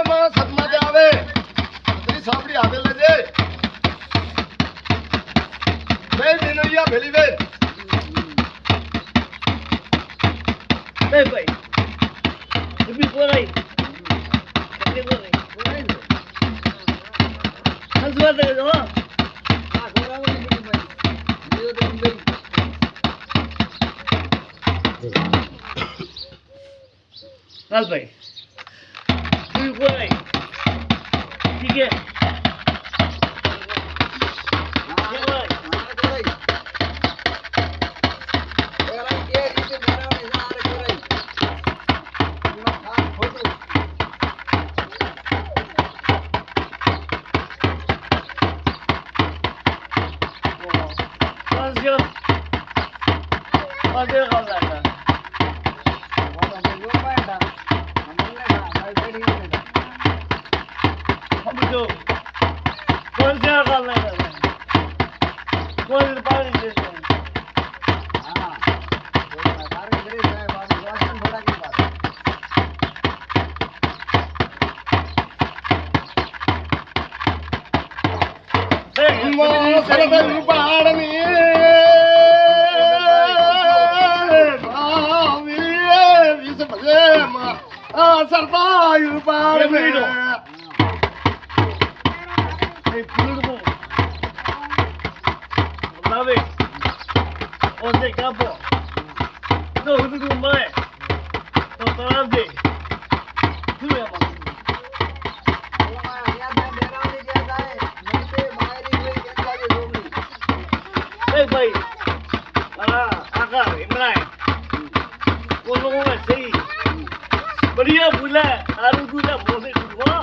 માં સદમાં જ આવે તેરી સાંભળી આવે લેજે બે દિનરિયા ભેલી વે બે ભાઈ ઉભી પોરાઈ કે પોરાઈ હસવા દે હો આ ગોરાવની બીજી ભાઈ જીઓ તો ભાઈ હાલ ભાઈ ઉભી પોરાઈ ठीक है कौन सा करना है कौन पानी देते हैं हाँ सारे गरीब है बात वासन थोड़ा की बात मो सरदन पाड़नी भावी विस भजे मा सरदार पाड़नी Sabe? Onde capo? No, tu mai. No, tarde. Tu ya ma. Hey भाई, आका इमरान, वो लोगों में सही, बढ़िया बोला, आलू दूधा बोले दूधा.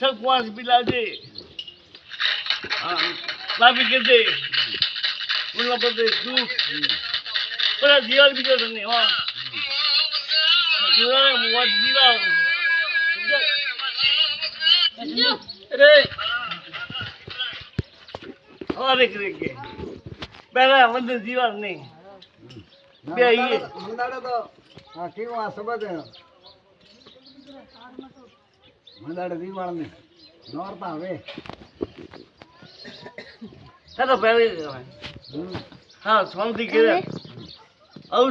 सब कुआस पिला दे लाभी के दे उनका बदले तू पर जीवन भी कर नहीं हो जीवन में बहुत जीवन अरे और एक के पहला मतलब जीवन नहीं बे ये मंदाड़ा तो हां ठीक है सब है मंदाड़ा दीवार में नौरता वे चलो पहले हाँ शांति के और